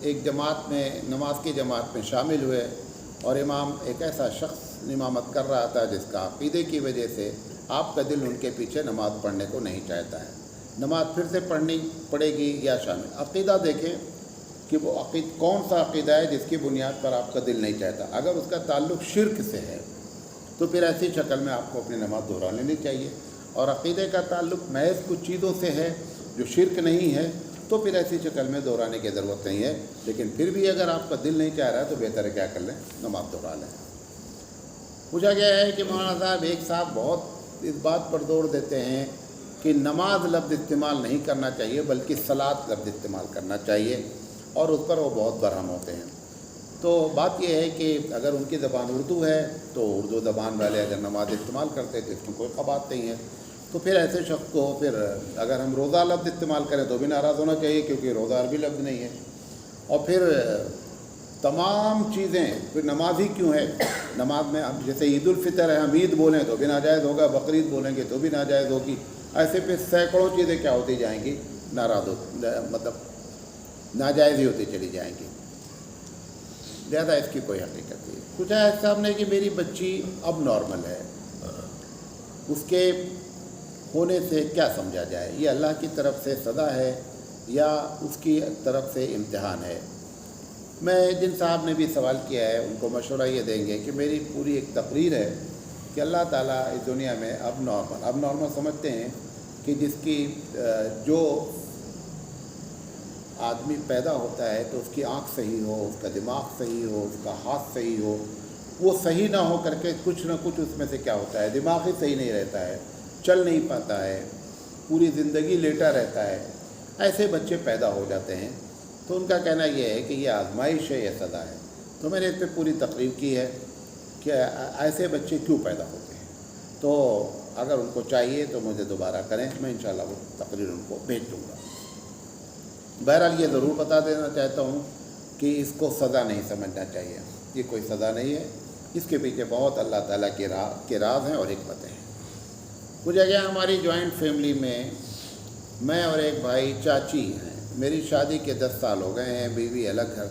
ایک جماعت میں نماز کی جماعت میں شامل ہوئے اور امام ایک ایسا شخص امامت کر رہا تھا جس کا عقیدے کی وجہ سے آپ کا دل ان کے پیچھے نماز پڑھنے کو نہیں چاہتا ہے. نماز پھر سے پڑھنی پڑے گی یا شامل. عقیدہ دیکھیں کہ وہ کون سا عقیدہ ہے جس کی بنیاد پر آپ کا دل نہیں چاہتا. اگر اس کا تعلق شرک سے ہے تو پھر ایسی شکل میں آپ کو اپنی نماز دہرا لینی چاہیے. اور عقیدے کا تعلق محض کچھ چیزوں سے ہے جو شرک نہیں ہے تو پھر ایسی شکل میں دہرانے کی ضرورت نہیں ہے. لیکن پھر بھی اگر آپ کا دل نہیں چاہ رہا ہے تو بہتر ہے کیا کر لیں, نماز دہرا لیں. پوچھا گیا ہے کہ مولانا صاحب ایک صاحب بہت اس بات پر زور دیتے ہیں کہ نماز لفظ استعمال نہیں کرنا چاہیے بلکہ صلاۃ لفظ استعمال کرنا چاہیے, اور اس پر وہ بہت برہم ہوتے ہیں. تو بات یہ ہے کہ اگر ان کی زبان اردو ہے تو اردو زبان والے اگر نماز استعمال کرتے تو اس میں کوئی بات نہیں ہے. تو پھر ایسے شخص کو پھر اگر ہم روزہ لفظ استعمال کریں تو بھی ناراض ہونا چاہیے کیونکہ روزہ عربی لفظ نہیں ہے. اور پھر تمام چیزیں پھر نماز ہی کیوں ہے. نماز میں جیسے عید الفطر ہے, ہم عید بولیں تو بھی ناجائز ہوگا, بقرعید بولیں گے تو بھی ناجائز ہوگی. ایسے پھر سینکڑوں چیزیں کیا ہوتی جائیں گی, مطلب ناجائز ہی ہوتی چلی جائیں گی. زیادہ اس کی کوئی حقیقت نہیں. پوچھا ہے صاحب نے کہ میری بچی اب نارمل ہے, اس کے ہونے سے کیا سمجھا جائے, یہ اللہ کی طرف سے سزا ہے یا اس کی طرف سے امتحان ہے. میں جن صاحب نے بھی سوال کیا ہے ان کو مشورہ یہ دیں گے کہ میری پوری ایک تقریر ہے کہ اللہ تعالیٰ اس دنیا میں اب نارمل سمجھتے ہیں کہ جس کی جو آدمی پیدا ہوتا ہے تو اس کی آنکھ صحیح ہو, اس کا دماغ صحیح ہو, اس کا ہاتھ صحیح ہو, وہ صحیح نہ ہو کر کے کچھ نہ کچھ اس میں سے کیا ہوتا ہے, دماغ ہی صحیح نہیں رہتا ہے, چل نہیں پاتا ہے, پوری زندگی لیٹا رہتا ہے. ایسے بچے پیدا ہو جاتے ہیں. تو ان کا کہنا یہ ہے کہ یہ آزمائش ہے, یہ سزا ہے. تو میں نے اس پہ پوری تقریر کی ہے کہ ایسے بچے کیوں پیدا ہوتے ہیں. تو اگر ان کو چاہیے تو مجھے دوبارہ کریں, میں انشاءاللہ وہ تقریر ان کو بھیج دوں گا. بہرحال یہ ضرور بتا دینا چاہتا ہوں کہ اس کو سزا نہیں سمجھنا چاہیے. یہ کوئی سزا نہیں ہے, اس کے پیچھے بہت اللہ تعالیٰ کے راز ہیں اور حکمتیں ہیں. مجھے گیا ہماری جوائنٹ فیملی میں میں اور ایک بھائی چاچی ہیں. میری شادی کے 10 سال ہو گئے ہیں. بیوی الگ گھر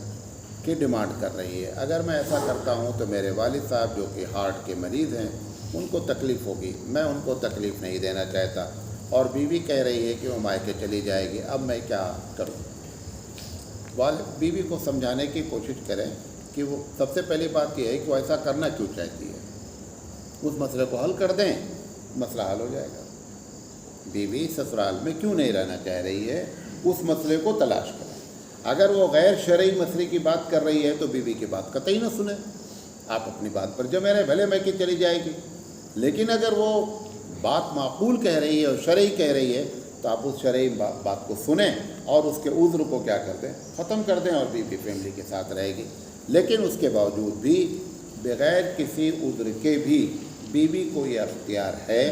کی ڈیمانڈ کر رہی ہے. اگر میں ایسا کرتا ہوں تو میرے والد صاحب جو کہ ہارٹ کے مریض ہیں ان کو تکلیف ہوگی. میں ان کو تکلیف نہیں دینا چاہتا, اور بیوی کہہ رہی ہے کہ وہ مائکے چلی جائے گی. اب میں کیا کروں؟ بیوی کو سمجھانے کی کوشش کریں کہ وہ سب سے پہلی بات یہ ہے کہ وہ ایسا کرنا کیوں چاہتی ہے. اس مسئلے کو حل کر دیں, مسئلہ حل ہو جائے گا. بیوی سسرال میں کیوں نہیں رہنا چاہ رہی ہے, اس مسئلے کو تلاش کریں. اگر وہ غیر شرعی مسئلے کی بات کر رہی ہے تو بیوی کی بات قطعی نہ سنیں. آپ اپنی بات پر جمے رہیں, بھلے میں کہ چلی جائے گی. لیکن اگر وہ بات معقول کہہ رہی ہے اور شرعی کہہ رہی ہے تو آپ اس شرعی بات کو سنیں اور اس کے عذر کو کیا کر دیں, ختم کر دیں, اور بیوی فیملی کے ساتھ رہے گی. لیکن اس کے باوجود بھی بغیر کسی عذر کے بھی بیوی کو یہ اختیار ہے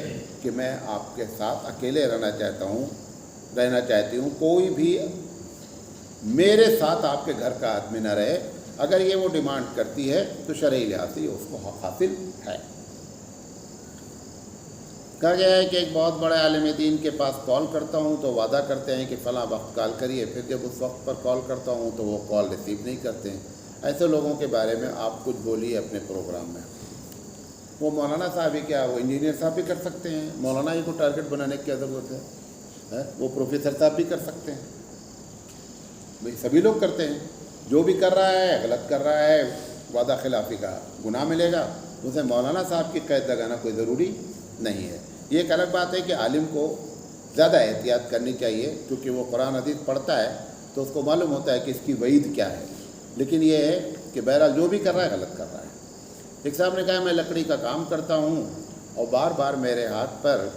کہ میں آپ کے ساتھ اکیلے رہنا چاہتی ہوں, کوئی بھی میرے ساتھ آپ کے گھر کا آدمی نہ رہے. اگر یہ وہ ڈیمانڈ کرتی ہے تو شرعی لحاظ سے اس کو حق حاصل ہے. کہا گیا ہے کہ ایک بہت بڑے عالم دین کے پاس کال کرتا ہوں تو وعدہ کرتے ہیں کہ فلاں وقت کال کریے, پھر جب اس وقت پر کال کرتا ہوں تو وہ کال ریسیو نہیں کرتے ہیں. ایسے لوگوں کے بارے میں آپ کچھ بولیے اپنے پروگرام میں. وہ مولانا صاحب ہی کیا, وہ انجینئر صاحب بھی کر سکتے ہیں, مولانا ہی کو ٹارگٹ بنانے کی کیا ضرورت ہے. وہ پروفیسر صاحب بھی کر سکتے ہیں, بھائی سبھی لوگ کرتے ہیں. جو بھی کر رہا ہے غلط کر رہا ہے, وعدہ خلافی کا گناہ ملے گا. اسے مولانا صاحب کی قید لگانا کوئی ضروری نہیں ہے. یہ ایک الگ بات ہے کہ عالم کو زیادہ احتیاط کرنی چاہیے کیونکہ وہ قرآن حدیث پڑھتا ہے تو اس کو معلوم ہوتا ہے کہ اس کی وعید کیا ہے. لیکن یہ ہے کہ بہرحال جو بھی کر رہا ہے غلط کر رہا ہے. ایک صاحب نے کہا میں لکڑی کا کام کرتا ہوں اور بار بار میرے ہاتھ پر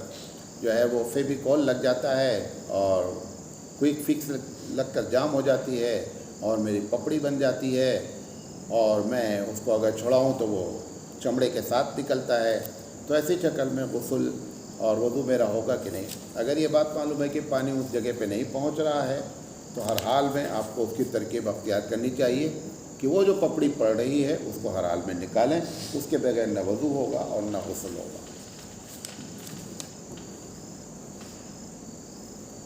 جو ہے وہ فیویکول لگ جاتا ہے اور کوئک فکس لگ کر جام ہو جاتی ہے اور میری پپڑی بن جاتی ہے, اور میں اس کو اگر چھڑاؤں تو وہ چمڑے کے ساتھ نکلتا ہے. تو ایسی شکل میں غسل اور وضو میرا ہوگا کہ نہیں. اگر یہ بات معلوم ہے کہ پانی اس جگہ پہ نہیں پہنچ رہا ہے تو ہر حال میں آپ کو اس کی ترکیب اختیار کرنی چاہیے کہ وہ جو پپڑی پڑ رہی ہے اس کو ہر حال میں نکالیں. اس کے بغیر نہ وضو ہوگا اور نہ غسل ہوگا.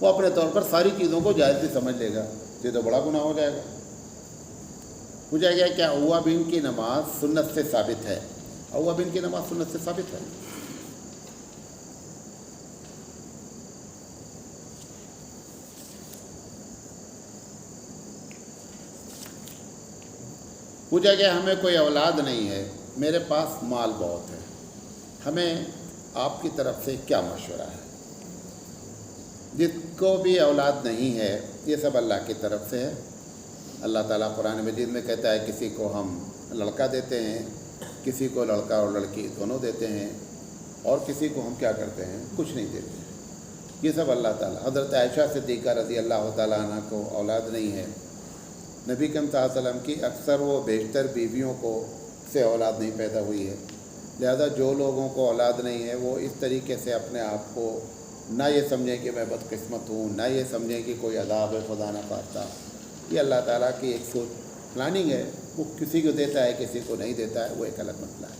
وہ اپنے طور پر ساری چیزوں کو جائز بھی سمجھ لے گا، یہ تو بڑا گناہ ہو جائے گا۔ پوچھا گیا کیا اوابین کی نماز سنت سے ثابت ہے؟ اوابین کی نماز سنت سے ثابت ہے۔ پوچھا گیا ہمیں کوئی اولاد نہیں ہے، میرے پاس مال بہت ہے، ہمیں آپ کی طرف سے کیا مشورہ ہے؟ جس کو بھی اولاد نہیں ہے یہ سب اللہ کی طرف سے ہے۔ اللہ تعالیٰ قرآن مجید میں کہتا ہے کسی کو ہم لڑکا دیتے ہیں، کسی کو لڑکا اور لڑکی دونوں دیتے ہیں، اور کسی کو ہم کیا کرتے ہیں، کچھ نہیں دیتے۔ یہ سب اللہ تعالیٰ۔ حضرت عائشہ صدیقہ رضی اللہ تعالیٰ عنہ کو اولاد نہیں ہے، نبی کریم صلی اللہ علیہ وسلم کی اکثر و بیشتر بیویوں کو سے اولاد نہیں پیدا ہوئی ہے، لہذا جو لوگوں کو اولاد نہیں ہے وہ اس طریقے سے اپنے آپ کو نہ یہ سمجھیں کہ میں بدقسمت ہوں، نہ یہ سمجھیں کہ کوئی عذاب ہے خدا نہ خواستہ۔ یہ اللہ تعالیٰ کی ایک سوچ پلاننگ ہے، وہ کسی کو دیتا ہے کسی کو نہیں دیتا ہے، وہ ایک الگ مسئلہ ہے۔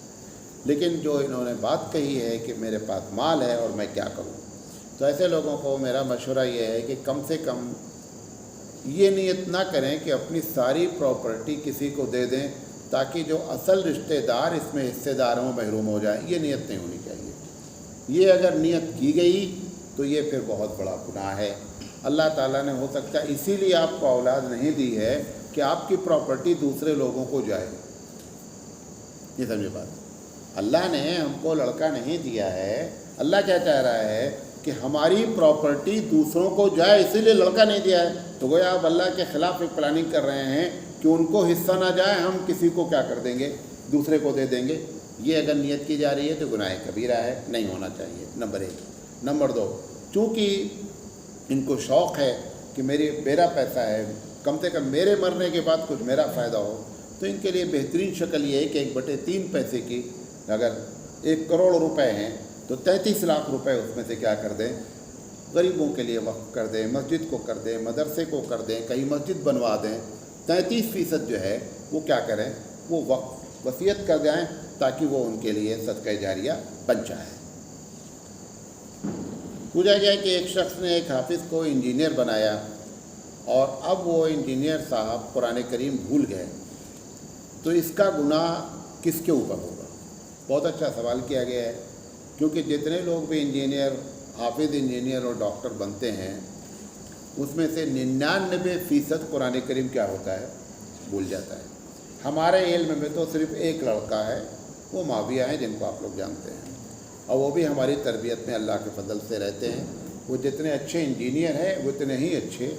لیکن جو انہوں نے بات کہی ہے کہ میرے پاس مال ہے اور میں کیا کروں، تو ایسے لوگوں کو میرا مشورہ یہ ہے کہ کم سے کم یہ نیت نہ کریں کہ اپنی ساری پراپرٹی کسی کو دے دیں تاکہ جو اصل رشتہ دار اس میں حصے دار ہوں محروم ہو جائیں۔ یہ نیت نہیں ہونی چاہیے۔ یہ اگر نیت کی گئی تو یہ پھر بہت بڑا گناہ ہے۔ اللہ تعالیٰ نے ہو سکتا ہے اسی لیے آپ کو اولاد نہیں دی ہے کہ آپ کی پراپرٹی دوسرے لوگوں کو جائے۔ یہ سمجھے بات، اللہ نے ہم کو لڑکا نہیں دیا ہے، اللہ کیا چاہ رہا ہے کہ ہماری پراپرٹی دوسروں کو جائے، اسی لیے لڑکا نہیں دیا ہے۔ تو گویا آپ اللہ کے خلاف ایک پلاننگ کر رہے ہیں کہ ان کو حصہ نہ جائے، ہم کسی کو کیا کر دیں گے، دوسرے کو دے دیں گے۔ یہ اگر نیت کی جا رہی ہے تو گناہ کبیرہ ہے، نہیں ہونا چاہیے، نمبر 1۔ نمبر 2، چونکہ ان کو شوق ہے کہ میرا پیسہ ہے، کم سے کم میرے مرنے کے بعد کچھ میرا فائدہ ہو، تو ان کے لیے بہترین شکل یہ ہے کہ 1/3 پیسے کی، اگر 1 کروڑ روپے ہیں تو 33 لاکھ روپے اس میں سے کیا کر دیں، غریبوں کے لیے وقف کر دیں، مسجد کو کر دیں، مدرسے کو کر دیں، کہیں مسجد بنوا دیں۔ 33% جو ہے وہ کیا کریں، وہ وقف وصیت کر جائیں تاکہ وہ ان کے لیے صدقہ جاریہ بن جائے۔ پوچھا گیا کہ ایک شخص نے ایک حافظ کو انجینئر بنایا اور اب وہ انجینئر صاحب قرآن کریم بھول گئے، تو اس کا گناہ کس کے اوپر ہوگا؟ بہت اچھا سوال کیا گیا ہے، کیونکہ جتنے لوگ بھی انجینئر، حافظ انجینئر اور ڈاکٹر بنتے ہیں اس میں سے 99% قرآن کریم کیا ہوتا ہے، بھول جاتا ہے۔ ہمارے علم میں تو صرف ایک لڑکا ہے، وہ معاویہ ہیں جن کو آپ لوگ جانتے ہیں، اور وہ بھی ہماری تربیت میں اللہ کے فضل سے رہتے ہیں۔ وہ جتنے اچھے انجینئر ہیں وہ اتنے ہی اچھے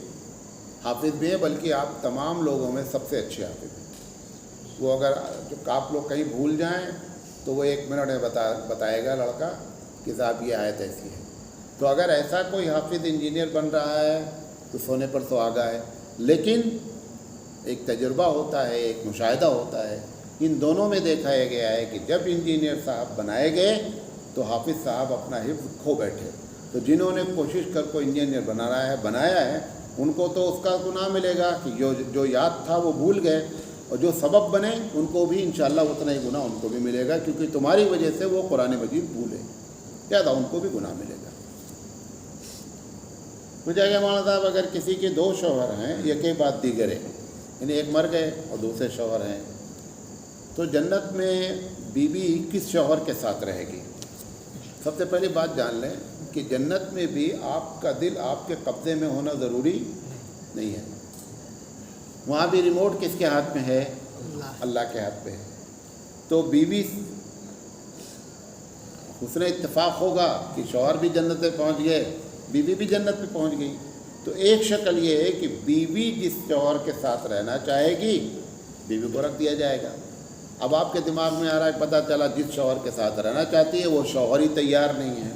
حافظ بھی ہیں، بلکہ آپ تمام لوگوں میں سب سے اچھے حافظ ہیں۔ وہ اگر آپ لوگ کہیں بھول جائیں تو وہ 1 منٹ میں بتائے گا لڑکا کہ صاحب یہ آیت ایسی ہے۔ تو اگر ایسا کوئی حافظ انجینئر بن رہا ہے تو سونے پر سہاگا ہے، لیکن ایک تجربہ ہوتا ہے، ایک مشاہدہ ہوتا ہے۔ ان دونوں میں دیکھا گیا ہے کہ جب انجینئر صاحب بنائے گئے تو حافظ صاحب اپنا حفظ کھو بیٹھے۔ تو جنہوں نے کوشش کر کو انجینئر بنایا ہے ان کو تو اس کا گناہ ملے گا کہ جو یاد تھا وہ بھول گئے، اور جو سبب بنے ان کو بھی انشاءاللہ اتنا ہی گناہ ان کو بھی ملے گا، کیونکہ تمہاری وجہ سے وہ قرآن مجید بھولے، زیادہ ان کو بھی گناہ ملے گا۔ پوچھا گیا مولانا صاحب اگر کسی کے 2 شوہر ہیں، یکے بعد دیگرے، یعنی ایک مر گئے اور دوسرے شوہر ہیں، تو جنت میں بیوی کس شوہر کے ساتھ رہے گی؟ سب سے پہلی بات جان لیں کہ جنت میں بھی آپ کا دل آپ کے قبضے میں ہونا ضروری نہیں ہے۔ وہاں بھی ریموٹ کس کے ہاتھ میں ہے؟ اللہ کے ہاتھ پہ ہے۔ تو بیوی حسن اتفاق ہوگا کہ شوہر بھی جنت پہ پہنچ گئے، بیوی بھی جنت پہ پہنچ گئی۔ تو ایک شکل یہ ہے کہ بیوی جس شوہر کے ساتھ رہنا چاہے گی بیوی کو رکھ دیا جائے گا۔ اب آپ کے دماغ میں آ رہا ہے پتہ چلا جس شوہر کے ساتھ رہنا چاہتی ہے وہ شوہر ہی تیار نہیں ہے،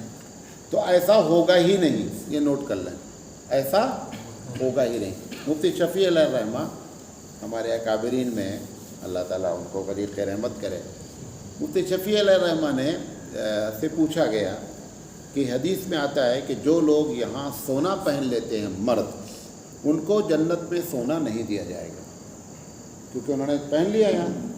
تو ایسا ہوگا ہی نہیں، یہ نوٹ کر لیں، ایسا ہوگا ہی نہیں۔ مفتی شفیع علیہ الرحمہ ہمارے اکابرین میں، اللہ تعالیٰ ان کو غریق رحمت کرے، مفتی شفیع علیہ الرحمہ نے سے پوچھا گیا کہ حدیث میں آتا ہے کہ جو لوگ یہاں سونا پہن لیتے ہیں مرد، ان کو جنت میں سونا نہیں دیا جائے گا، کیونکہ انہوں نے پہن لیا یہاں۔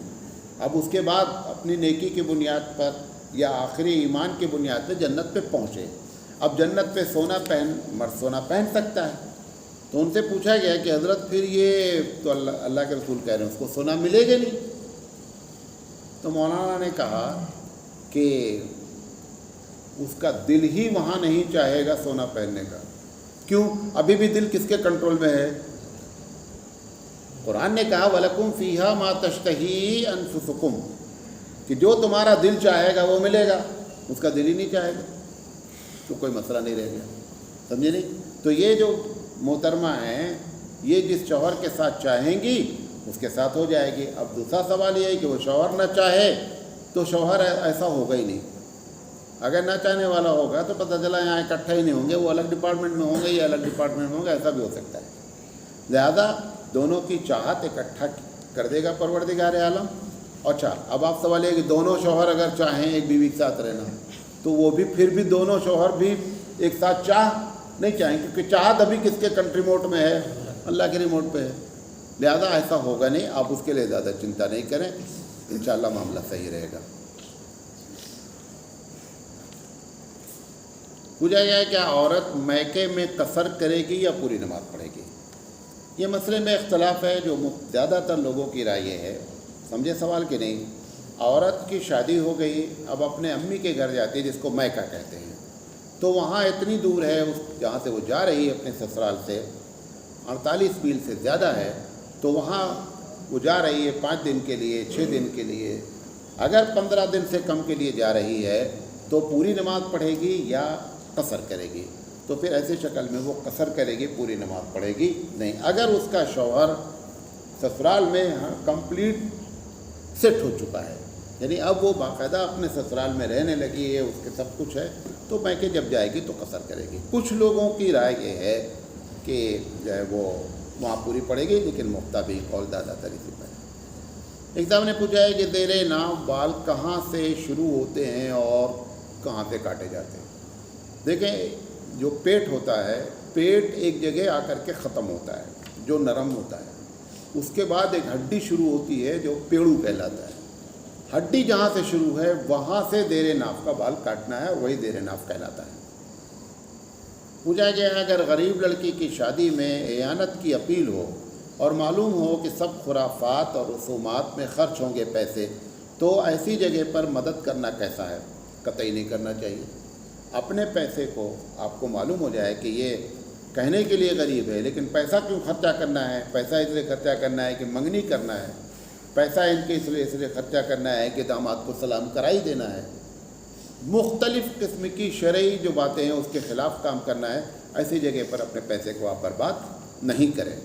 اب اس کے بعد اپنی نیکی کی بنیاد پر یا آخری ایمان کی بنیاد پہ جنت پہ پہنچے۔ اب جنت پہ سونا مرد سونا پہن سکتا ہے، تو ان سے پوچھا گیا کہ حضرت پھر یہ تو اللہ کے رسول کہہ رہے ہیں اس کو سونا ملے گا نہیں؟ تو مولانا نے کہا کہ اس کا دل ہی وہاں نہیں چاہے گا سونا پہننے کا۔ کیوں؟ ابھی بھی دل کس کے کنٹرول میں ہے؟ قرآن نے کہا وَلَكُمْ فِيهَا مَا تَشْتَهِي أَنفُسُكُمْ، کہ جو تمہارا دل چاہے گا وہ ملے گا، اس کا دل ہی نہیں چاہے گا تو کوئی مسئلہ نہیں رہ گیا، سمجھے نہیں؟ تو یہ جو محترمہ ہیں یہ جس شوہر کے ساتھ چاہیں گی اس کے ساتھ ہو جائے گی۔ اب دوسرا سوال یہ ہے کہ وہ شوہر نہ چاہے تو شوہر ایسا ہوگا ہی نہیں۔ اگر نہ چاہنے والا ہوگا تو پتہ چلا یہاں اکٹھا ہی نہیں ہوں گے، وہ الگ ڈپارٹمنٹ میں ہوں گے یا الگ ڈپارٹمنٹ میں ہوں گے، ایسا بھی ہو سکتا ہے۔ لہذا دونوں کی چاہت اکٹھا کر دے گا پروردگار عالم۔ اچھا، اب آپ سوال یہ کہ دونوں شوہر اگر چاہیں ایک بیوی کے ساتھ رہنا تو وہ بھی پھر بھی دونوں شوہر بھی ایک ساتھ نہیں چاہیں، کیونکہ چاہت ابھی کس کے ریموٹ میں ہے؟ اللہ کے ریموٹ پہ ہے۔ لہذا ایسا ہوگا نہیں، آپ اس کے لیے زیادہ چنتا نہیں کریں، انشاءاللہ معاملہ صحیح رہے گا۔ پوچھا گیا ہے کہ عورت میکے میں قصر کرے گی یا پوری نماز پڑھے گی؟ یہ مسئلے میں اختلاف ہے، جو زیادہ تر لوگوں کی رائے یہ ہے، سمجھے سوال کہ نہیں؟ عورت کی شادی ہو گئی، اب اپنے امی کے گھر جاتی ہے جس کو میکہ کہتے ہیں، تو وہاں اتنی دور ہے جہاں سے وہ جا رہی ہے اپنے سسرال سے 48 میل سے زیادہ ہے، تو وہاں وہ جا رہی ہے 5 دن کے لیے، 6 دن کے لیے۔ اگر 15 دن سے کم کے لیے جا رہی ہے تو پوری نماز پڑھے گی یا قصر کرے گی؟ تو پھر ایسی شکل میں وہ قصر کرے گی، پوری نماز پڑھے گی نہیں۔ اگر اس کا شوہر سسرال میں کمپلیٹ سیٹ ہو چکا ہے، یعنی اب وہ باقاعدہ اپنے سسرال میں رہنے لگی ہے، اس کے سب کچھ ہے، تو میکے جب جائے گی تو قصر کرے گی۔ کچھ لوگوں کی رائے یہ ہے کہ جو ہے وہ وہاں پوری پڑے گی، لیکن مختبی قول زیادہ تر اسی پر ہے۔ ایک صاحب نے پوچھا ہے کہ زیر ناف بال کہاں سے شروع ہوتے ہیں اور کہاں سے کاٹے جاتے ہیں؟ دیکھیں، جو پیٹ ہوتا ہے، پیٹ ایک جگہ آ کر کے ختم ہوتا ہے جو نرم ہوتا ہے، اس کے بعد ایک ہڈی شروع ہوتی ہے جو پیڑو کہلاتا ہے۔ ہڈی جہاں سے شروع ہے وہاں سے زیر ناف کا بال کاٹنا ہے، اور وہی زیر ناف کہلاتا ہے۔ پوچھا گیا ہے اگر غریب لڑکی کی شادی میں اعانت کی اپیل ہو اور معلوم ہو کہ سب خرافات اور رسومات میں خرچ ہوں گے پیسے، تو ایسی جگہ پر مدد کرنا کیسا ہے؟ قطعی نہیں کرنا چاہیے۔ اپنے پیسے کو آپ کو معلوم ہو جائے کہ یہ کہنے کے لیے غریب ہے، لیکن پیسہ کیوں خرچہ کرنا ہے؟ پیسہ اس لیے خرچہ کرنا ہے کہ منگنی کرنا ہے، پیسہ ان کے اس لیے خرچہ کرنا ہے کہ داماد کو سلام کرائی دینا ہے، مختلف قسم کی شرعی جو باتیں ہیں اس کے خلاف کام کرنا ہے، ایسی جگہ پر اپنے پیسے کو آپ برباد نہیں کریں۔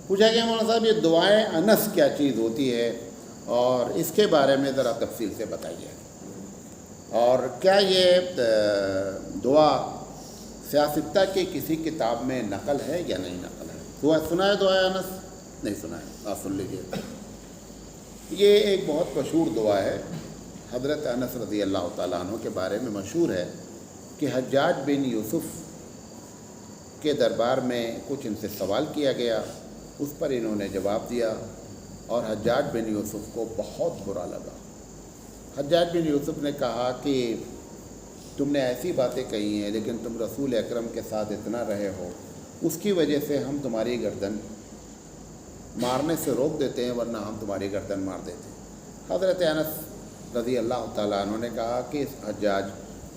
پوچھا گیا مولانا صاحب یہ دعائیں انس کیا چیز ہوتی ہے اور اس کے بارے میں ذرا تفصیل سے بتائیے، اور کیا یہ دعا سیاستہ کی کسی کتاب میں نقل ہے یا نہیں نقل ہے؟ دعا سنا ہے دعائے انس؟ نہیں سنا ہے، آپ سن لیجیے۔ یہ ایک بہت مشہور دعا ہے، حضرت انس رضی اللہ تعالیٰ عنہ کے بارے میں مشہور ہے کہ حجاج بن یوسف کے دربار میں کچھ ان سے سوال کیا گیا، اس پر انہوں نے جواب دیا اور حجاج بن یوسف کو بہت برا لگا۔ حجاج بن یوسف نے کہا کہ تم نے ایسی باتیں کہی ہیں، لیکن تم رسول اکرم کے ساتھ اتنا رہے ہو، اس کی وجہ سے ہم تمہاری گردن مارنے سے روک دیتے ہیں، ورنہ ہم تمہاری گردن مار دیتے ہیں۔ حضرت انس رضی اللہ تعالیٰ عنہ نے کہا کہ حجاج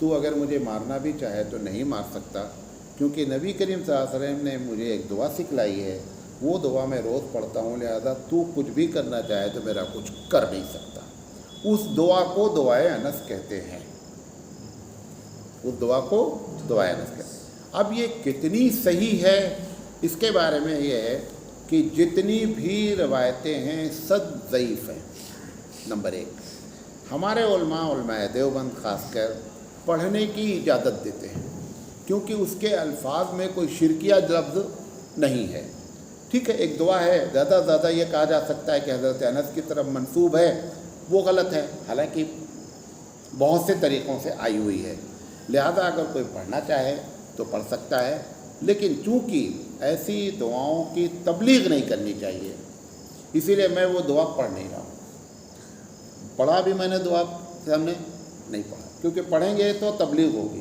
تو اگر مجھے مارنا بھی چاہے تو نہیں مار سکتا، کیونکہ نبی کریم صلی اللہ علیہ وسلم نے مجھے ایک دعا سکھلائی ہے، وہ دعا میں روز پڑھتا ہوں، لہذا تو کچھ بھی کرنا چاہے تو میرا کچھ کر نہیں سکتا۔ اس دعا کو دعائے انس کہتے ہیں، اس دعا کو دعائے انس کہتے ہیں۔ اب یہ کتنی صحیح ہے اس کے بارے میں یہ ہے کہ جتنی بھی روایتیں ہیں سب ضعیف ہیں۔ نمبر 1، ہمارے علماء دیوبند خاص کر پڑھنے کی اجازت دیتے ہیں، کیونکہ اس کے الفاظ میں کوئی شرکیہ لفظ نہیں ہے۔ ٹھیک ہے، ایک دعا ہے، زیادہ سے زیادہ یہ کہا جا سکتا ہے کہ حضرت انس کی طرف منسوب ہے، وہ غلط ہے، حالانکہ بہت سے طریقوں سے آئی ہوئی ہے، لہذا اگر کوئی پڑھنا چاہے تو پڑھ سکتا ہے، لیکن چونکہ ایسی دعاؤں کی تبلیغ نہیں کرنی چاہیے، اسی لیے میں وہ دعا پڑھ نہیں رہا ہوں۔ پڑھا بھی میں نے دعا سے ہم نے نہیں پڑھا، کیونکہ پڑھیں گے تو تبلیغ ہوگی،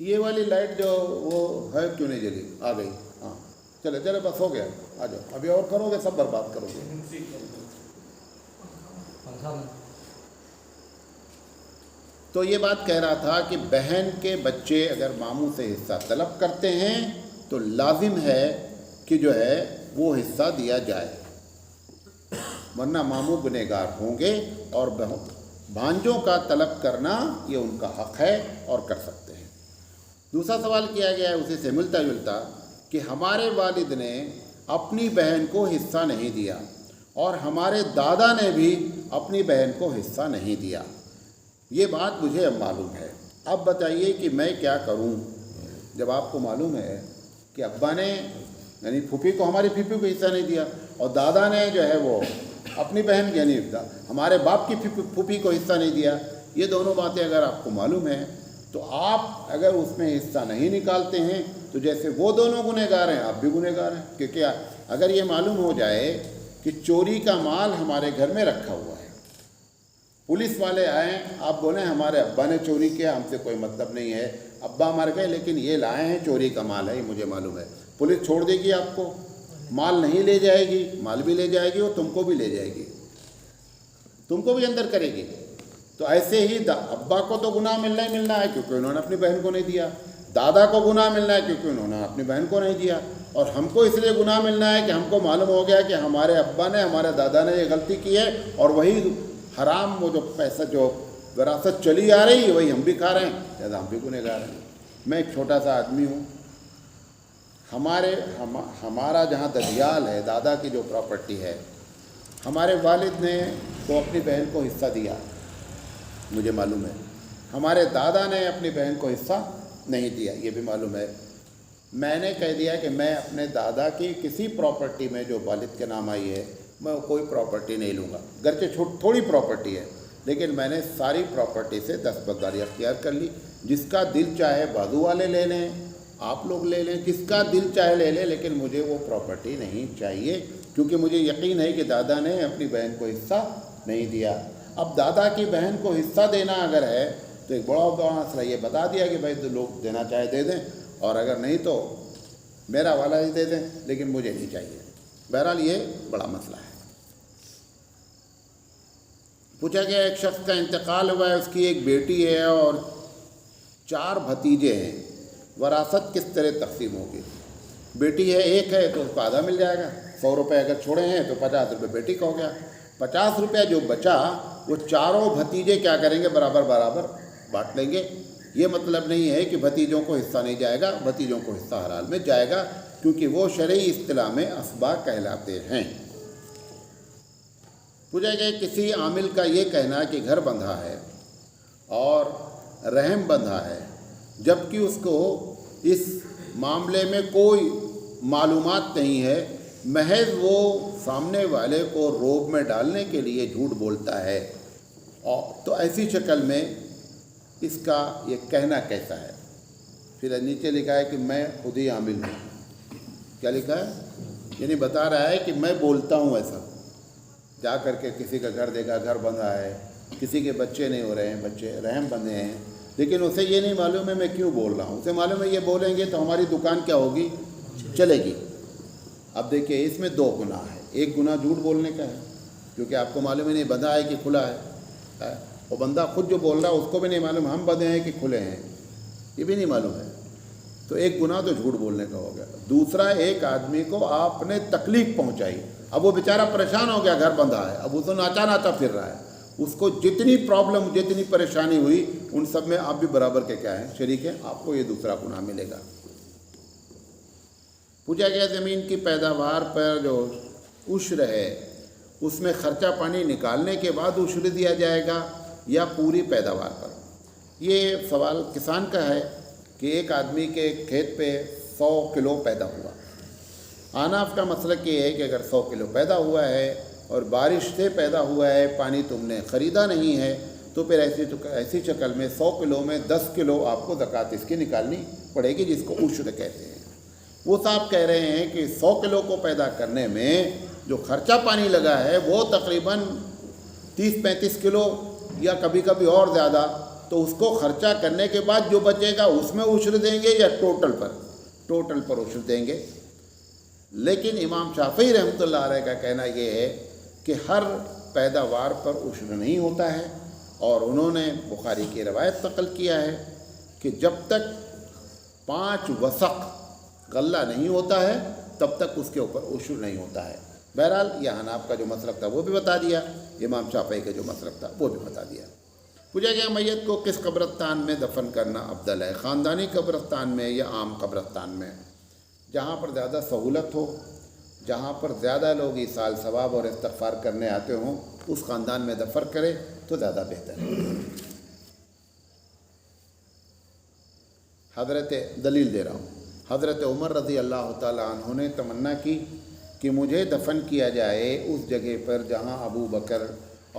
یہ والی لائٹ جو وہ ہے کیوں نہیں جلی؟ آ گئی، ہاں چلے چلے بس ہو گیا، آ جاؤ، ابھی اور کرو گے سب برباد کرو گے۔ تو یہ بات کہہ رہا تھا کہ بہن کے بچے اگر ماموں سے حصہ طلب کرتے ہیں تو لازم ہے کہ جو ہے وہ حصہ دیا جائے، ورنہ ماموں گنہگار ہوں گے، اور بھانجوں کا طلب کرنا یہ ان کا حق ہے اور کر سکتے ہیں۔ دوسرا سوال کیا گیا ہے اسی سے ملتا جلتا کہ ہمارے والد نے اپنی بہن کو حصہ نہیں دیا اور ہمارے دادا نے بھی اپنی بہن کو حصہ نہیں دیا۔ یہ بات مجھے اب معلوم ہے، اب بتائیے کہ میں کیا کروں؟ جب آپ کو معلوم ہے کہ ابا نے یعنی پھوپھی کو، ہماری پھوپھی کو حصہ نہیں دیا، اور دادا نے جو ہے وہ اپنی بہن یعنی ہمارے باپ کی پھوپھی کو حصہ نہیں دیا، یہ دونوں باتیں اگر آپ کو معلوم ہیں تو آپ اگر اس میں حصہ نہیں نکالتے ہیں تو جیسے وہ دونوں گنہگار ہیں آپ بھی گنہگار ہیں، کیونکہ اگر یہ معلوم ہو جائے کہ چوری کا مال ہمارے گھر میں رکھا ہوا ہے، پولیس والے آئیں، آپ بولیں ہمارے ابا نے چوری کیا، ہم سے کوئی مطلب نہیں ہے، ابا مر گئے لیکن یہ لائے ہیں چوری کا مال ہے، یہ مجھے معلوم ہے، پولیس چھوڑ دے گی آپ کو؟ مال نہیں لے جائے گی، مال بھی لے جائے گی اور تم کو بھی لے جائے گی، تم کو بھی اندر کرے گی۔ تو ایسے ہی ابا کو تو گناہ ملنا ہی ملنا ہے کیونکہ انہوں نے اپنی بہن کو نہیں دیا، دادا کو گناہ ملنا ہے کیونکہ انہوں نے اپنی بہن کو نہیں دیا، اور ہم کو اس لیے گناہ ملنا ہے کہ ہم کو معلوم ہو گیا کہ ہمارے ابا نے، ہمارے دادا نے یہ غلطی کی ہے، اور وہی حرام وہ جو پیسہ جو وراثت چلی آ رہی ہے وہی ہم بھی کھا رہے ہیں، لہٰذا ہم بھی گنہگار ہیں۔ میں ایک چھوٹا سا آدمی ہوں، ہمارا جہاں ددیال ہے، دادا کی جو پراپرٹی ہے، ہمارے والد نے تو اپنی بہن کو حصہ دیا، مجھے معلوم ہے، ہمارے دادا نے اپنی بہن کو حصہ نہیں دیا، یہ بھی معلوم ہے۔ میں نے کہہ دیا کہ میں اپنے دادا کی کسی پراپرٹی میں جو والد کے نام آئی ہے میں کوئی پراپرٹی نہیں لوں گا، گرچہ تھوڑی پراپرٹی ہے لیکن میں نے ساری پراپرٹی سے دستبرداری اختیار کر لی، جس کا دل چاہے بازو والے لے لیں، آپ لوگ لے لیں، جس کا دل چاہے لے لیں، لیکن مجھے وہ پراپرٹی نہیں چاہیے، کیونکہ مجھے یقین ہے کہ دادا نے اپنی بہن کو حصہ نہیں دیا۔ اب دادا کی بہن کو حصہ دینا اگر ہے تو ایک بڑا مسئلہ یہ بتا دیا کہ بھائی لوگ دینا چاہے دے دیں، اور اگر نہیں تو میرا والا ہی دے دیں، لیکن مجھے نہیں چاہیے۔ بہرحال یہ بڑا مسئلہ ہے۔ پوچھا گیا ایک شخص کا انتقال ہوا ہے، اس کی ایک بیٹی ہے اور 4 بھتیجے ہیں، وراثت کس طرح تقسیم ہوگی؟ بیٹی ہے ایک ہے تو اس کو آدھا مل جائے گا، 100 روپے اگر چھوڑے ہیں تو 50 روپے بیٹی کا ہو گیا، 50 روپے جو بچا وہ چاروں بھتیجے کیا کریں گے؟ برابر برابر بانٹ لیں گے۔ یہ مطلب نہیں ہے کہ بھتیجوں کو حصہ نہیں جائے گا، بھتیجوں کو حصہ ہر حال میں جائے گا، کیونکہ وہ شرعی اصطلاح میں اسبا کہلاتے ہیں۔ پوچھا گیا کسی عامل کا یہ کہنا کہ گھر بندھا ہے اور رحم بندھا ہے، جبکہ اس کو اس معاملے میں کوئی معلومات نہیں ہے، محض وہ سامنے والے کو روب میں ڈالنے کے لیے جھوٹ بولتا ہے، اور تو ایسی شکل میں اس کا یہ کہنا کیسا ہے؟ پھر نیچے لکھا ہے کہ میں خود ہی عامل ہوں۔ کیا لکھا ہے؟ یعنی بتا رہا ہے کہ میں بولتا ہوں ایسا، جا کر کے کسی کا گھر دیکھا گھر بندھا ہے، کسی کے بچے نہیں ہو رہے ہیں، بچے رحم بندھے ہیں، لیکن اسے یہ نہیں معلوم ہے میں کیوں بول رہا ہوں، اسے معلوم ہے یہ بولیں گے تو ہماری دکان کیا ہوگی؟ چلے گی۔ اب دیکھیے اس میں 2 گناہ ہے، ایک گناہ جھوٹ بولنے کا ہے کیونکہ آپ کو معلوم ہی نہیں بندھا ہے کہ کھلا ہے، اور بندہ خود جو بول رہا ہے اس کو بھی نہیں معلوم ہم بندھے ہیں کہ کھلے ہیں، یہ بھی نہیں معلوم ہے، تو ایک گناہ تو جھوٹ بولنے کا ہو گیا۔ دوسرا، ایک آدمی کو آپ نے تکلیف پہنچائی، اب وہ بیچارہ پریشان ہو گیا، گھر بندھا ہے، اب اسے ناچا پھر رہا ہے، اس کو جتنی پرابلم جتنی پریشانی ہوئی ان سب میں آپ بھی برابر کے کیا ہیں؟ شریک ہیں، آپ کو یہ دوسرا گناہ ملے گا۔ پوچھا گیا زمین کی پیداوار پر جو عشر ہے اس میں خرچہ پانی نکالنے کے بعد عشر دیا جائے گا یا پوری پیداوار پر؟ یہ سوال کسان کا ہے کہ ایک آدمی کے کھیت پہ 100 کلو پیدا ہوا، حناف کا مسلک یہ ہے کہ اگر 100 کلو پیدا ہوا ہے اور بارش سے پیدا ہوا ہے، پانی تم نے خریدا نہیں ہے، تو پھر ایسی شکل میں 100 کلو میں 10 کلو آپ کو زکوٰۃ اس کی نکالنی پڑے گی، جس کو عشر کہتے ہیں۔ وہ صاحب کہہ رہے ہیں کہ 100 کلو کو پیدا کرنے میں جو خرچہ پانی لگا ہے وہ تقریباً 30-35 کلو یا کبھی کبھی اور زیادہ تو اس کو خرچہ کرنے کے بعد جو بچے گا اس میں عشر دیں گے یا ٹوٹل پر عشر دیں گے؟ لیکن امام شافعی رحمۃ اللہ علیہ کا کہنا یہ ہے کہ ہر پیداوار پر عشر نہیں ہوتا ہے، اور انہوں نے بخاری کی روایت نقل کیا ہے کہ جب تک 5 وسق غلہ نہیں ہوتا ہے تب تک اس کے اوپر عشر نہیں ہوتا ہے۔ بہرحال یہ حناف کا جو مسلک تھا وہ بھی بتا دیا، امام شافعی کا جو مسلک تھا وہ بھی بتا دیا۔ پوچھا گیا میت کو کس قبرستان میں دفن کرنا افضل ہے، خاندانی قبرستان میں یا عام قبرستان میں؟ جہاں پر زیادہ سہولت ہو، جہاں پر زیادہ لوگ ایصال ثواب اور استغفار کرنے آتے ہوں، اس خاندان میں دفن کرے تو زیادہ بہتر ہے۔ دلیل دے رہا ہوں، حضرت عمر رضی اللہ تعالیٰ عنہ نے تمنا کی کہ مجھے دفن کیا جائے اس جگہ پر جہاں ابو بکر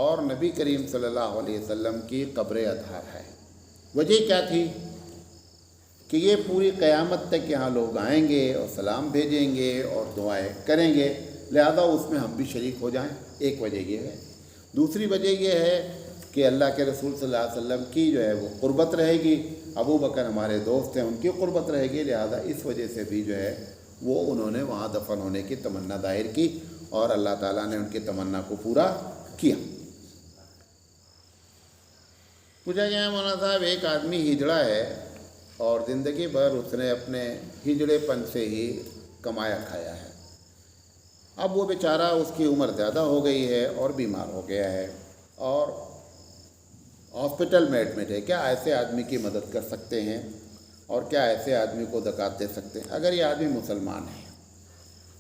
اور نبی کریم صلی اللہ علیہ وسلم کی قبر اطہار ہے۔ وجہ کیا تھی کہ یہ پوری قیامت تک یہاں لوگ آئیں گے اور سلام بھیجیں گے اور دعائیں کریں گے، لہذا اس میں ہم بھی شریک ہو جائیں، ایک وجہ یہ ہے۔ دوسری وجہ یہ ہے کہ اللہ کے رسول صلی اللہ علیہ وسلم کی جو ہے وہ قربت رہے گی، ابو بکر ہمارے دوست ہیں، ان کی قربت رہے گی، لہذا اس وجہ سے بھی جو ہے وہ انہوں نے وہاں دفن ہونے کی تمنا ظاہر کی اور اللہ تعالیٰ نے ان کی تمنا کو پورا کیا۔ پوچھا گیا مولانا صاحب ایک آدمی ہجڑا ہے اور زندگی بھر اس نے اپنے ہجڑے پن سے ہی کمایا کھایا ہے، اب وہ بیچارہ اس کی عمر زیادہ ہو گئی ہے اور بیمار ہو گیا ہے اور ہاسپٹل میں ایڈمٹ ہے، کیا ایسے آدمی کی مدد کر سکتے ہیں اور کیا ایسے آدمی کو زکوٰۃ دے سکتے ہیں؟ اگر یہ آدمی مسلمان ہے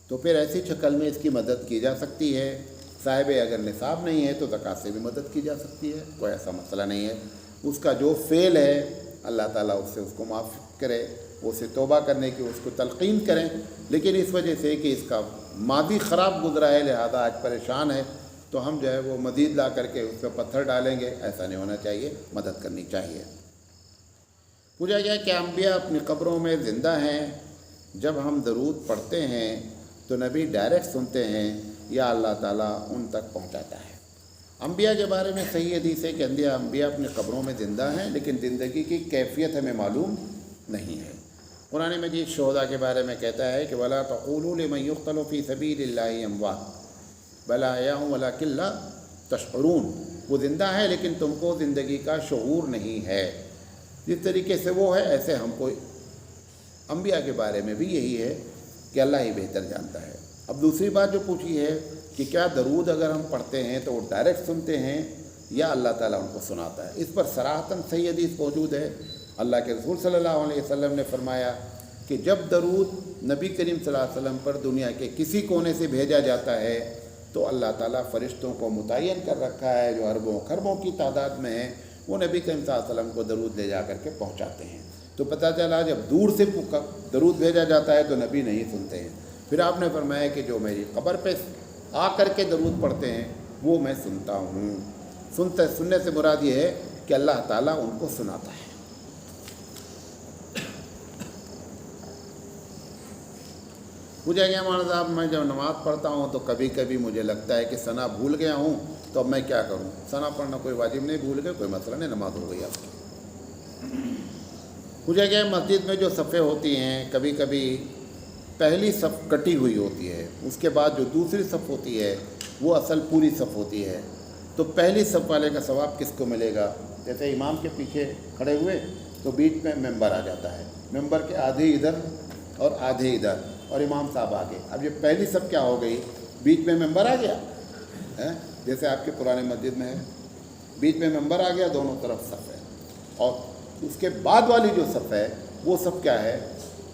تو پھر ایسی شکل میں اس کی مدد کی جا سکتی ہے، صاحب اگر نصاب نہیں ہے تو زکوٰۃ سے بھی مدد کی جا سکتی ہے، کوئی ایسا مسئلہ نہیں ہے۔ اس کا جو فعل ہے اللہ تعالیٰ اس کو معاف کرے، اسے توبہ کرنے کی اس کو تلقین کریں، لیکن اس وجہ سے کہ اس کا ماضی خراب گزرا ہے لہذا آج پریشان ہے تو ہم جو ہے وہ مزید لا کر کے اس پہ پتھر ڈالیں گے، ایسا نہیں ہونا چاہیے، مدد کرنی چاہیے۔ پوچھا گیا کہ انبیاء اپنی قبروں میں زندہ ہیں، جب ہم درود پڑھتے ہیں تو نبی ڈائریکٹ سنتے ہیں یا اللہ تعالیٰ ان تک پہنچاتا ہے؟ انبیاء کے بارے میں صحیح حدیث ہے کہ انبیاء اپنی قبروں میں زندہ ہیں، لیکن زندگی کی کیفیت ہمیں معلوم نہیں ہے۔ قرآن مجید شہداء کے بارے میں کہتا ہے کہ وَلَا تَقُولُوا لِمَن يُقْتَلُ فِي سَبِيلِ اللَّهِ أَمْوَاتٌ بَلْ أَحْيَاءٌ وَلَٰكِن لَّا تَشْعُرُونَ، وہ زندہ ہے لیکن تم کو زندگی کا شعور نہیں ہے۔ جس طریقے سے وہ ہے ایسے ہم کو انبیاء کے بارے میں بھی یہی ہے کہ اللہ ہی بہتر جانتا ہے۔ اب دوسری بات جو پوچھی ہے کہ کیا درود اگر ہم پڑھتے ہیں تو وہ ڈائریکٹ سنتے ہیں یا اللہ تعالیٰ ان کو سناتا ہے؟ اس پر صراحتاً صحیح حدیث موجود ہے۔ اللہ کے رسول صلی اللہ علیہ وسلم نے فرمایا کہ جب درود نبی کریم صلی اللہ علیہ وسلم پر دنیا کے کسی کونے سے بھیجا جاتا ہے تو اللہ تعالیٰ فرشتوں کو متعین کر رکھا ہے جو اربوں خربوں کی تعداد میں ہیں، وہ نبی کریم صلی اللہ علیہ وسلم کو درود لے جا کر کے پہنچاتے ہیں۔ تو پتہ چلا جب دور سے درود بھیجا جاتا ہے تو نبی نہیں سنتے ہیں۔ پھر آپ نے فرمایا کہ جو میری قبر پہ آ کر کے درود پڑھتے ہیں وہ میں سنتا ہوں۔ سننے سے مراد یہ ہے کہ اللہ تعالیٰ ان کو سناتا ہے۔ پوچھا گیا مولانا صاحب میں جب نماز پڑھتا ہوں تو کبھی کبھی مجھے لگتا ہے کہ ثنا بھول گیا ہوں، تو اب میں کیا کروں؟ ثنا پڑھنا کوئی واجب نہیں، بھول گئے کوئی مسئلہ نہیں، نماز ہو گئی آپ کی۔ پوچھا گیا مسجد میں جو صفیں ہوتی ہیں کبھی کبھی پہلی صف کٹی ہوئی ہوتی ہے، اس کے بعد جو دوسری صف ہوتی ہے وہ اصل پوری صف ہوتی ہے، تو پہلی صف والے کا ثواب کس کو ملے گا؟ جیسے امام کے پیچھے کھڑے ہوئے تو بیچ میں ممبر آ جاتا ہے، ممبر کے آدھے ادھر اور آدھے ادھر اور امام صاحب آگے، اب یہ پہلی صف کیا ہو گئی؟ بیچ میں ممبر آ گیا، جیسے آپ کے پرانے مسجد میں ہے، بیچ میں ممبر آ گیا، دونوں طرف صف ہے، اور اس کے بعد والی جو صف ہے وہ صف کیا ہے؟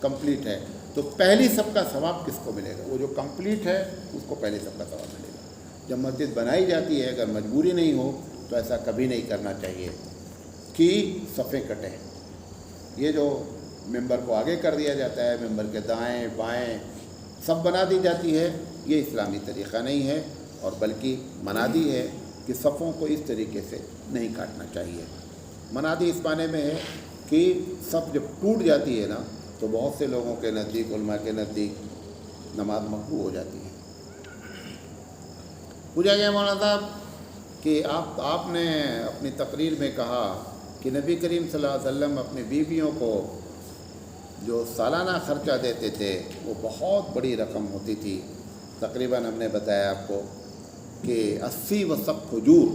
کمپلیٹ ہے، تو پہلی صف کا ثواب کس کو ملے گا؟ وہ جو کمپلیٹ ہے اس کو پہلی صف کا ثواب ملے گا۔ جب مسجد بنائی جاتی ہے اگر مجبوری نہیں ہو تو ایسا کبھی نہیں کرنا چاہیے کہ صفیں کٹیں۔ یہ جو ممبر کو آگے کر دیا جاتا ہے، ممبر کے دائیں بائیں سب بنا دی جاتی ہے، یہ اسلامی طریقہ نہیں ہے، اور بلکہ منادی ہے کہ صفوں کو اس طریقے سے نہیں کاٹنا چاہیے۔ منادی اس معنی میں ہے کہ صف جب ٹوٹ جاتی ہے نا تو بہت سے لوگوں کے نزدیک، علماء کے نزدیک نماز مقبول ہو جاتی ہے۔ پوچھا گیا مولانا صاحب کہ آپ نے اپنی تقریر میں کہا کہ نبی کریم صلی اللہ علیہ وسلم اپنی بیویوں کو جو سالانہ خرچہ دیتے تھے وہ بہت بڑی رقم ہوتی تھی. تقریباً ہم نے بتایا آپ کو کہ 80 وسق کھجور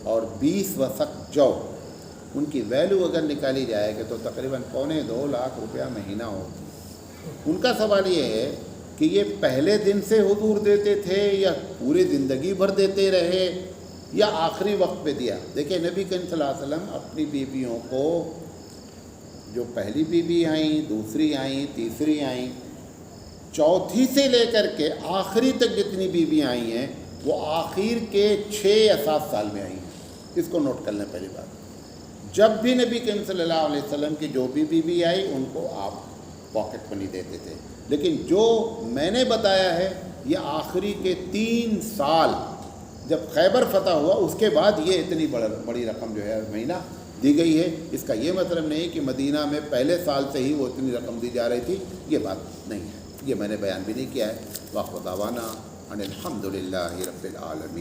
اور 20 وسق جو، ان کی ویلیو اگر نکالی جائے گی تو تقریباً 2.25 لاکھ روپیہ مہینہ ہو. ان کا سوال یہ ہے کہ یہ پہلے دن سے حضور دیتے تھے یا پوری زندگی بھر دیتے رہے یا آخری وقت پہ دیا. دیکھیں نبی کریم صلی اللہ علیہ وسلم اپنی بیویوں کو، جو پہلی بیوی آئیں، دوسری آئیں، تیسری آئیں، چوتھی سے لے کر کے آخری تک جتنی بیویاں آئی ہیں وہ آخر کے 6 یا 7 سال میں آئی ہیں. اس کو نوٹ کر لیں. پہلی بات، جب بھی نبی کریم صلی اللہ علیہ وسلم کی جو بھی بیوی آئی ان کو آپ پاکٹ منی دیتے تھے. لیکن جو میں نے بتایا ہے یہ آخری کے 3 سال جب خیبر فتح ہوا اس کے بعد یہ اتنی بڑی رقم جو ہے مہینہ دی گئی ہے. اس کا یہ مطلب نہیں کہ مدینہ میں پہلے سال سے ہی وہ اتنی رقم دی جا رہی تھی، یہ بات نہیں ہے. یہ میں نے بیان بھی نہیں کیا ہے. واخر دعوانا ان الحمد للہ رب العالمین.